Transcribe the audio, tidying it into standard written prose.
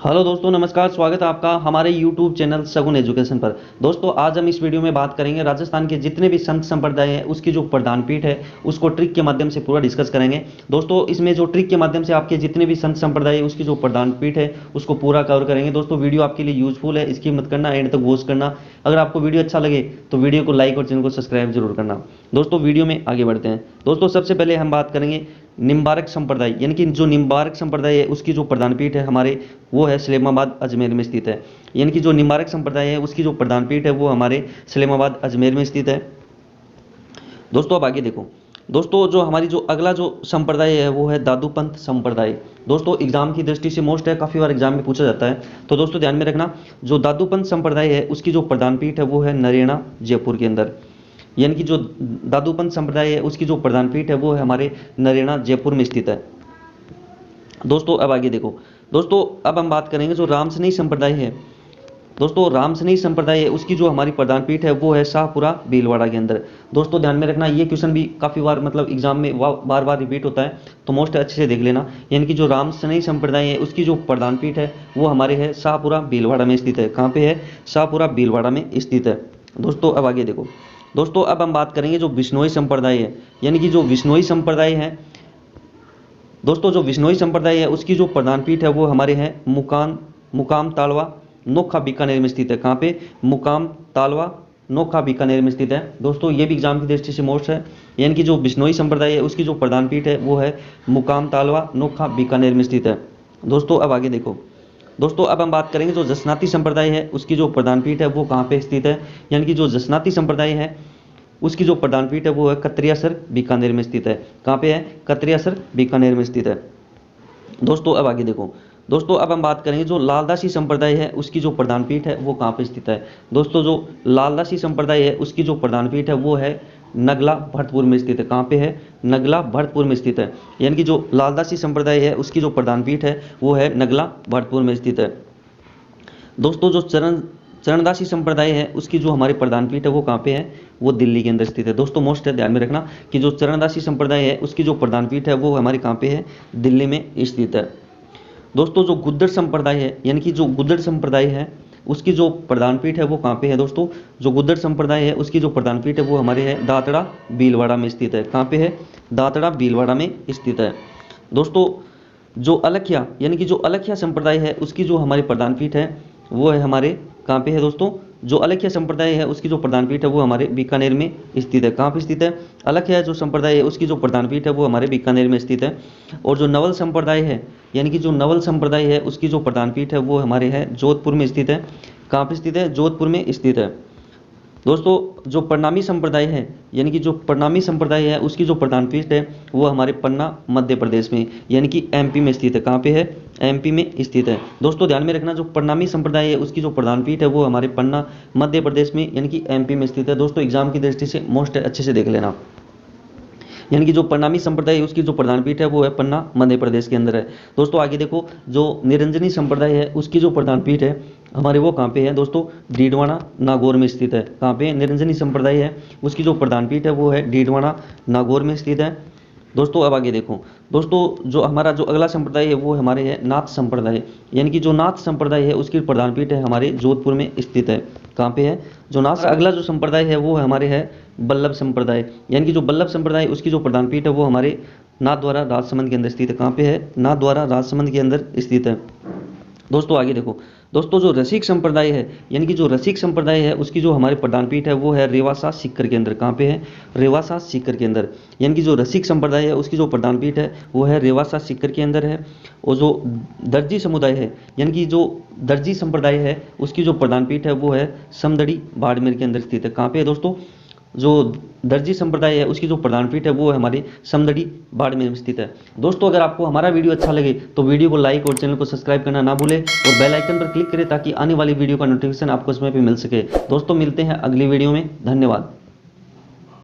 Hello दोस्तों, नमस्कार। स्वागत है आपका हमारे YouTube चैनल सगुन एजुकेशन पर। दोस्तों, आज हम इस वीडियो में बात करेंगे राजस्थान के जितने भी संत संप्रदाय है उसकी जो प्रधान पीठ है उसको ट्रिक के माध्यम से पूरा डिस्कस करेंगे। दोस्तों, इसमें जो ट्रिक के माध्यम से आपके जितने भी संत संप्रदाय है उसकी जो प्रधान पीठ है उसको पूरा कवर करेंगे। दोस्तों, वीडियो आपके लिए यूजफुल है, इसकी मत करना, एंड तक वॉच करना। अगर आपको वीडियो अच्छा लगे तो वीडियो को लाइक और चैनल को सब्सक्राइब जरूर करना। दोस्तों, वीडियो में आगे बढ़ते हैं। दोस्तों, सबसे पहले हम बात करेंगे निम्बारक संप्रदाय, यानी कि जो निम्बारक संप्रदाय है उसकी जो प्रधान पीठ है हमारे वो है सलेमाबाद अजमेर में स्थित है। यानी कि जो निम्बारक संप्रदाय है उसकी जो प्रधान पीठ है वो हमारे सलेमाबाद अजमेर में स्थित है। दोस्तों, अब आगे देखो। दोस्तों, जो हमारी जो अगला जो संप्रदाय है वो है दादूपंथ संप्रदाय। दोस्तों, एग्जाम की दृष्टि से मोस्ट है, काफ़ी बार एग्जाम में पूछा जाता है, तो दोस्तों ध्यान में रखना। जो दादूपंथ संप्रदाय है उसकी जो प्रधान पीठ है वो है नरेना, जयपुर के अंदर। यानी कि जो दादूपंथ संप्रदाय है उसकी जो प्रधान पीठ है वो है हमारे नरेना, जयपुर में स्थित है। दोस्तों, अब आगे देखो। दोस्तों, अब हम बात करेंगे जो रामसनेही संप्रदाय है। दोस्तों, रामसनेही संप्रदाय है उसकी जो हमारी प्रधान पीठ है वो है शाहपुरा भीलवाड़ा के अंदर। दोस्तों, ध्यान में रखना, ये क्वेश्चन भी काफ़ी बार मतलब एग्जाम में बार बार रिपीट होता है, तो मोस्ट अच्छे से देख लेना। यानी कि जो रामसनेही संप्रदाय है उसकी जो प्रधान पीठ है वो हमारे है शाहपुरा भीलवाड़ा में स्थित है। कहाँ पे है? शाहपुरा भीलवाड़ा में स्थित है। दोस्तों, अब आगे देखो। दोस्तों, अब हम बात करेंगे जो बिश्नोई संप्रदाय है। यानी कि जो बिश्नोई संप्रदाय है, दोस्तों जो बिश्नोई संप्रदाय है उसकी जो प्रधान पीठ है वो हमारे हैं मुकाम तालवा, नोखा, बीकानेर में स्थित है। कहाँ पे? मुकाम तालवा, नोखा, बीकानेर में स्थित है। दोस्तों, ये भी एग्जाम की दृष्टि से मोस्ट है। यानी कि जो बिश्नोई संप्रदाय है उसकी जो प्रधान पीठ है वो है मुकाम तालवा, नोखा, बीकानेर में स्थित है। दोस्तों, अब आगे देखो। दोस्तों, अब हम बात करेंगे जो जसनाती संप्रदाय है उसकी जो प्रधान पीठ है वो कहाँ पे स्थित है। यानी कि जो जसनाती संप्रदाय है उसकी जो प्रधान पीठ है वो है कतरियासर, बीकानेर में स्थित है। कहाँ पे है? कतरियासर, बीकानेर में स्थित है। दोस्तों, अब आगे देखो। दोस्तों, अब हम बात करेंगे जो लालदासी संप्रदाय है उसकी जो प्रधान पीठ है वो कहाँ पे स्थित है। दोस्तों, जो लालदासी संप्रदाय है उसकी जो प्रधान पीठ है वो है नगला, भरतपुर में स्थित है। कहाँ पे है? नगला, भरतपुर में स्थित है। यानी कि जो लालदासी संप्रदाय है उसकी जो प्रधान पीठ है वो है नगला, भरतपुर में स्थित है। दोस्तों, जो चरणदासी संप्रदाय है उसकी जो हमारी प्रधान पीठ है वो कहाँ पे है? वो दिल्ली के अंदर स्थित है। दोस्तों, मोस्ट है, ध्यान में रखना कि जो चरणदासी संप्रदाय है उसकी जो प्रधान पीठ है वो हमारे कहाँ पे है? दिल्ली में स्थित है। दोस्तों, जो गुद्दड़ संप्रदाय है, यानी कि जो गुद्दड़ संप्रदाय है उसकी जो प्रधान पीठ है वो कहाँ पे है? दोस्तों, जो गुद्दड़ संप्रदाय है उसकी जो प्रधान पीठ है वो हमारे है दातड़ा, भीलवाड़ा में स्थित है। कहाँ पे है? दातड़ा, भीलवाड़ा में स्थित है। दोस्तों, जो अलखिया, यानी कि जो अलखिया संप्रदाय है उसकी जो हमारी प्रधान पीठ है वो है हमारे कहाँ पे है? दोस्तों, जो अलखिया संप्रदाय है उसकी जो प्रधान पीठ है वो हमारे बीकानेर में स्थित है। कहाँ पे स्थित है? अलखिया जो संप्रदाय है उसकी जो प्रधान पीठ है वो हमारे बीकानेर में स्थित है। और जो नवल संप्रदाय है, यानी कि जो नवल संप्रदाय है उसकी जो प्रधान पीठ है वो हमारे है जोधपुर में स्थित है। कहाँ पे स्थित है? जोधपुर में स्थित है। दोस्तों, जो प्रणामी संप्रदाय है, यानी कि जो प्रणामी संप्रदाय है उसकी जो प्रधान पीठ है वो हमारे पन्ना, मध्य प्रदेश में, यानी कि एमपी में स्थित है। कहाँ पे है? एमपी में स्थित है। दोस्तों, ध्यान में रखना, जो प्रणामी संप्रदाय है उसकी जो प्रधान पीठ है वो हमारे पन्ना, मध्य प्रदेश में, यानी कि एमपी में स्थित है। दोस्तों, एग्जाम की दृष्टि से मोस्ट अच्छे से देख लेना। यानी कि जो प्रणामी संप्रदाय है उसकी जो प्रधान पीठ है वो है पन्ना, मध्य प्रदेश के अंदर है। दोस्तों, आगे देखो। जो निरंजनी संप्रदाय है उसकी जो प्रधान पीठ है हमारे वो कहाँ पे है? दोस्तों, डीडवाना, नागौर में स्थित है। कहाँ पे? निरंजनी संप्रदाय है उसकी जो प्रधान पीठ है वो है डीडवाना, नागौर में स्थित है। दोस्तों, अब आगे देखो। दोस्तों, जो हमारा जो अगला संप्रदाय है वो हमारे है नाथ संप्रदाय। यानी कि जो नाथ संप्रदाय है उसकी प्रधान पीठ है हमारे जोधपुर में स्थित है। कहाँ पे है? जो नाथ। अगला जो संप्रदाय है वो हमारे है बल्लभ संप्रदाय। यानी कि जो बल्लभ संप्रदाय उसकी जो प्रधान पीठ है वो हमारे नाथद्वारा, राजसमंद के अंदर स्थित है। कहाँ पे है? नाथद्वारा, राजसमंद के अंदर स्थित है। दोस्तों, आगे देखो। दोस्तों, जो रसिक संप्रदाय है, यानी कि जो रसिक संप्रदाय है उसकी जो हमारी प्रधान पीठ है वो है रेवासा, सीकर के अंदर। कहाँ पे है? रेवासा, सीकर के अंदर। यानी कि जो रसिक संप्रदाय है उसकी जो प्रधान पीठ है वो है रेवासा, सीकर के अंदर है। और जो दर्जी समुदाय है, यानी कि जो दर्जी संप्रदाय है उसकी जो प्रधान पीठ है वो है समदड़ी, बाड़मेर के अंदर स्थित है। कहाँ पे है? दोस्तों, जो दर्जी संप्रदाय है उसकी जो प्रधान पीठ है वो है हमारी समदड़ी, बाड़मेर में स्थित है। दोस्तों, अगर आपको हमारा वीडियो अच्छा लगे तो वीडियो को लाइक और चैनल को सब्सक्राइब करना ना भूलें और बेल आइकन पर क्लिक करें ताकि आने वाली वीडियो का नोटिफिकेशन आपको समय पे मिल सके। दोस्तों, मिलते हैं अगली वीडियो में। धन्यवाद।